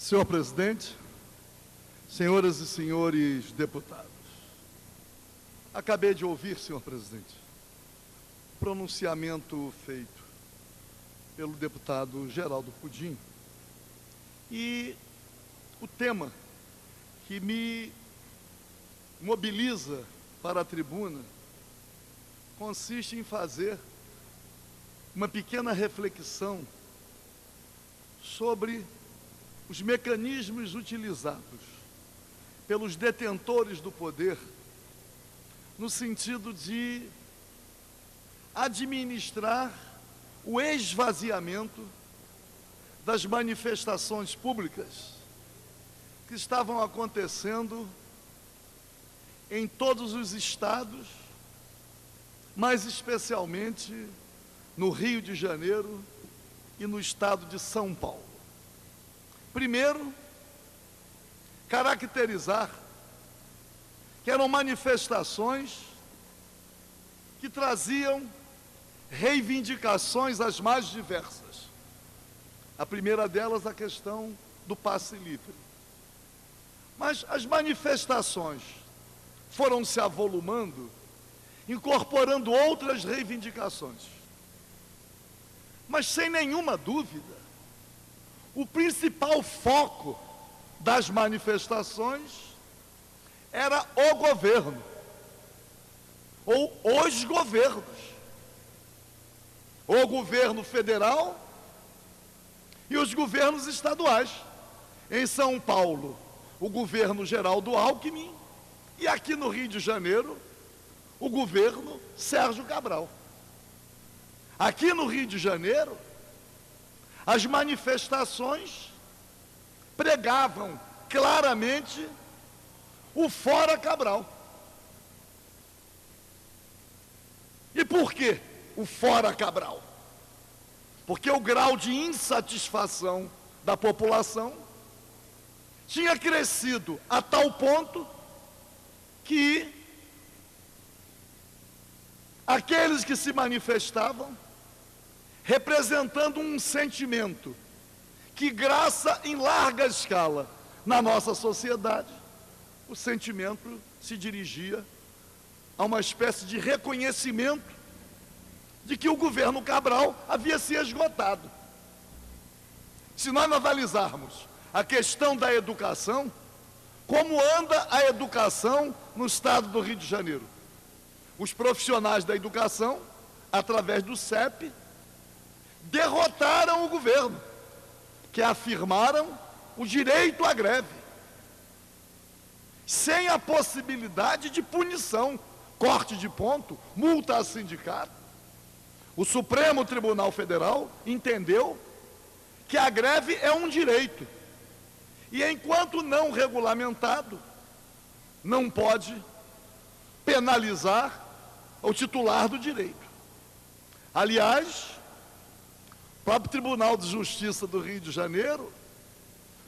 Senhor presidente, senhoras e senhores deputados, acabei de ouvir, senhor presidente, o pronunciamento feito pelo deputado Geraldo Coutinho e o tema que me mobiliza para a tribuna consiste em fazer uma pequena reflexão sobre os mecanismos utilizados pelos detentores do poder no sentido de administrar o esvaziamento das manifestações públicas que estavam acontecendo em todos os estados, mas especialmente no Rio de Janeiro e no estado de São Paulo. Primeiro, caracterizar que eram manifestações que traziam reivindicações as mais diversas. A primeira delas, a questão do passe livre. Mas as manifestações foram se avolumando, incorporando outras reivindicações. Mas, sem nenhuma dúvida, o principal foco das manifestações era o governo, ou os governos. O governo federal e os governos estaduais. Em São Paulo, o governo Geraldo Alckmin, e aqui no Rio de Janeiro, o governo Sérgio Cabral. Aqui no Rio de Janeiro, as manifestações pregavam claramente o fora Cabral. E por que o fora Cabral? Porque o grau de insatisfação da população tinha crescido a tal ponto que aqueles que se manifestavam representando um sentimento que graça em larga escala na nossa sociedade, o sentimento se dirigia a uma espécie de reconhecimento de que o governo Cabral havia se esgotado. Se nós analisarmos a questão da educação, como anda a educação no estado do Rio de Janeiro? Os profissionais da educação, através do CEP, derrotaram o governo, que afirmaram o direito à greve, sem a possibilidade de punição, corte de ponto, multa a sindicato. O Supremo Tribunal Federal entendeu que a greve é um direito, e enquanto não regulamentado, não pode penalizar o titular do direito. Aliás, o próprio Tribunal de Justiça do Rio de Janeiro,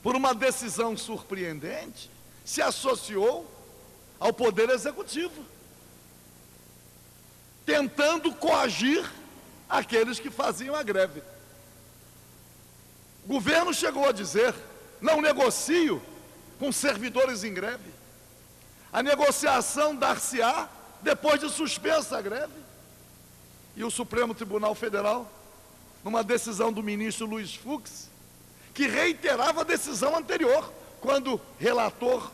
por uma decisão surpreendente, se associou ao Poder Executivo, tentando coagir aqueles que faziam a greve. O governo chegou a dizer: não negocio com servidores em greve. A negociação dar-se-á depois de suspensa a greve. E o Supremo Tribunal Federal, numa decisão do ministro Luiz Fux, que reiterava a decisão anterior, quando relator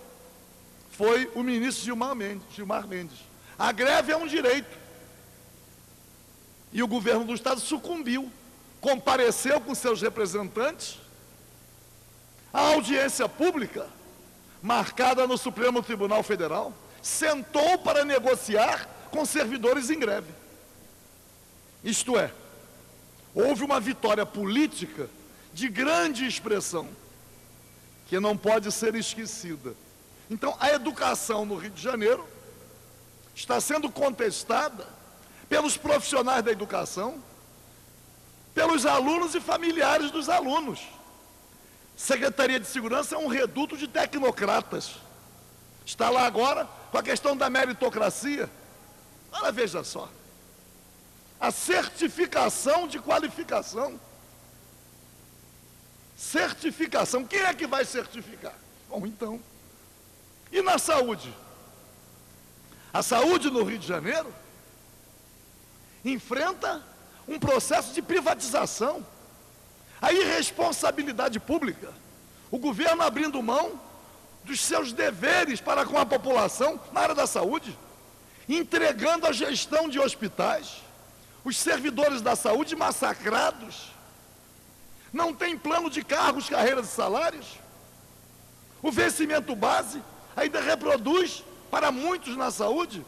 foi o ministro Gilmar Mendes. A greve é um direito. E o governo do estado sucumbiu, compareceu com seus representantes à audiência pública, marcada no Supremo Tribunal Federal, sentou para negociar com servidores em greve. Isto é, houve uma vitória política de grande expressão, que não pode ser esquecida. Então, a educação no Rio de Janeiro está sendo contestada pelos profissionais da educação, pelos alunos e familiares dos alunos. Secretaria de Segurança é um reduto de tecnocratas. Está lá agora com a questão da meritocracia. Olha, veja só. A certificação de qualificação. Certificação. Quem é que vai certificar? Bom, então. E na saúde? A saúde no Rio de Janeiro enfrenta um processo de privatização, a irresponsabilidade pública, o governo abrindo mão dos seus deveres para com a população na área da saúde, entregando a gestão de hospitais, os servidores da saúde massacrados, não tem plano de cargos, carreiras e salários, o vencimento base ainda reproduz para muitos na saúde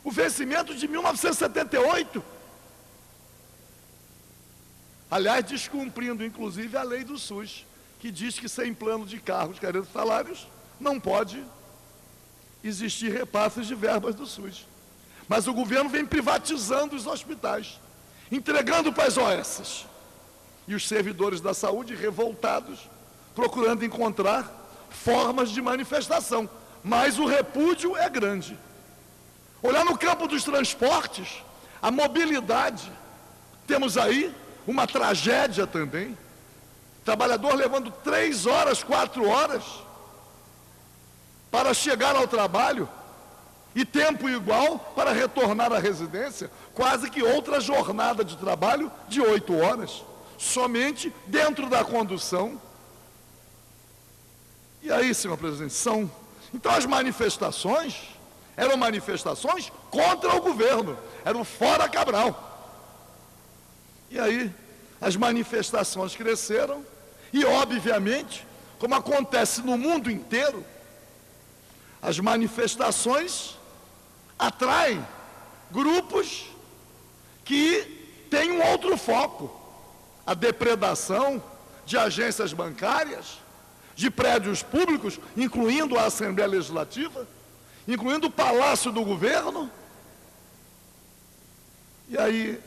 o vencimento de 1978, aliás, descumprindo inclusive a lei do SUS, que diz que sem plano de cargos, carreiras e salários, não pode existir repasses de verbas do SUS. Mas o governo vem privatizando os hospitais, entregando para as OSs. E os servidores da saúde revoltados, procurando encontrar formas de manifestação. Mas o repúdio é grande. Olhar no campo dos transportes, a mobilidade, temos aí uma tragédia também. Trabalhador levando 3 horas, 4 horas para chegar ao trabalho e tempo igual para retornar à residência, quase que outra jornada de trabalho de 8 horas, somente dentro da condução. E aí, senhor presidente, então as manifestações eram manifestações contra o governo, era o fora Cabral. E aí, as manifestações cresceram e, obviamente, como acontece no mundo inteiro, as manifestações atraem grupos que têm um outro foco, a depredação de agências bancárias, de prédios públicos, incluindo a Assembleia Legislativa, incluindo o Palácio do Governo. E aí,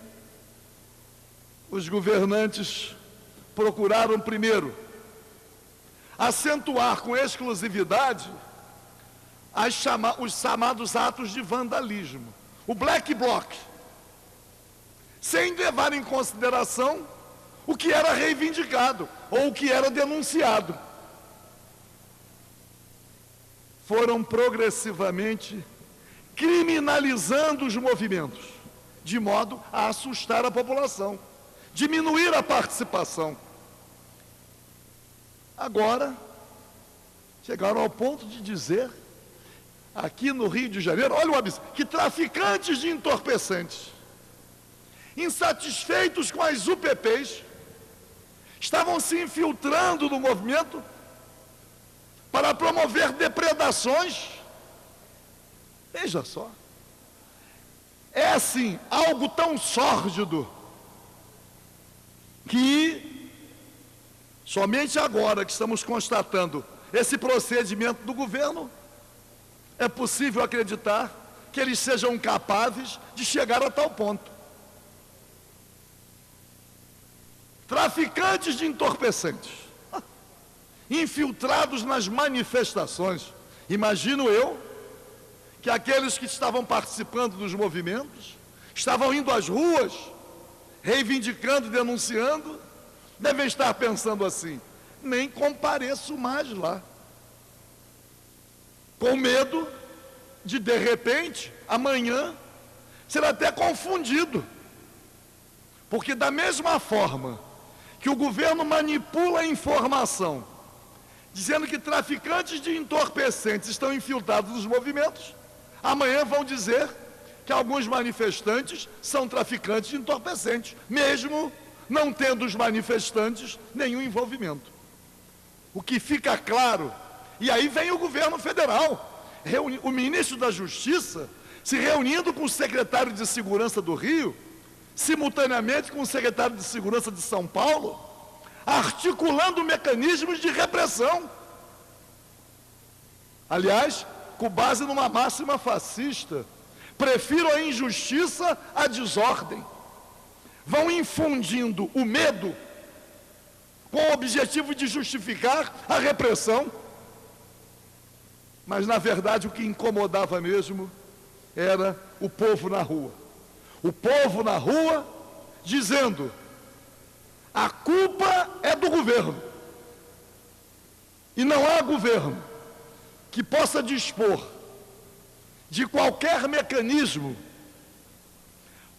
os governantes procuraram primeiro acentuar com exclusividade os chamados atos de vandalismo, o Black Bloc, sem levar em consideração o que era reivindicado ou o que era denunciado. Foram progressivamente criminalizando os movimentos, de modo a assustar a população, diminuir a participação. Agora, chegaram ao ponto de dizer, aqui no Rio de Janeiro, olha o absurdo, que traficantes de entorpecentes, insatisfeitos com as UPPs, estavam se infiltrando no movimento para promover depredações. Veja só, é assim, algo tão sórdido, que somente agora que estamos constatando esse procedimento do governo, é possível acreditar que eles sejam capazes de chegar a tal ponto. Traficantes de entorpecentes, infiltrados nas manifestações. Imagino eu que aqueles que estavam participando dos movimentos, estavam indo às ruas, reivindicando, denunciando, devem estar pensando assim: nem compareço mais lá, com medo de repente, amanhã, ser até confundido, porque da mesma forma que o governo manipula a informação, dizendo que traficantes de entorpecentes estão infiltrados nos movimentos, amanhã vão dizer que alguns manifestantes são traficantes de entorpecentes, mesmo não tendo os manifestantes nenhum envolvimento. O que fica claro, e aí vem o governo federal, o ministro da Justiça, se reunindo com o secretário de Segurança do Rio, simultaneamente com o secretário de Segurança de São Paulo, articulando mecanismos de repressão. Aliás, com base numa máxima fascista: prefiro a injustiça à desordem. Vão infundindo o medo com o objetivo de justificar a repressão. Mas, na verdade, o que incomodava mesmo era o povo na rua. O povo na rua dizendo: a culpa é do governo, E não há governo que possa dispor de qualquer mecanismo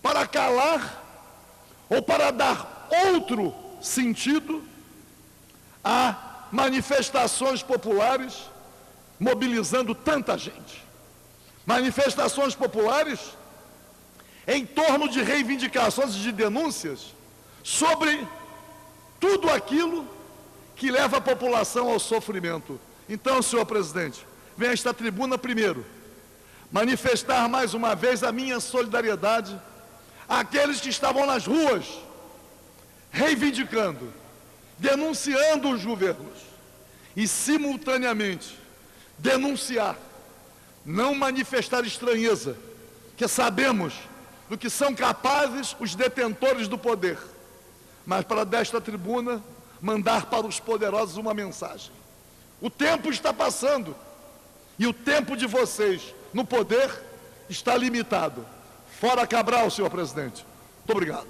para calar ou para dar outro sentido a manifestações populares mobilizando tanta gente. Manifestações populares em torno de reivindicações e de denúncias sobre tudo aquilo que leva a população ao sofrimento. Então, senhor presidente, venho a esta tribuna primeiro manifestar mais uma vez a minha solidariedade àqueles que estavam nas ruas reivindicando, denunciando os governos e simultaneamente denunciar, não manifestar estranheza, que sabemos do que são capazes os detentores do poder, mas para desta tribuna mandar para os poderosos uma mensagem. O tempo está passando e o tempo de vocês no poder está limitado. Fora Cabral, senhor presidente. Muito obrigado.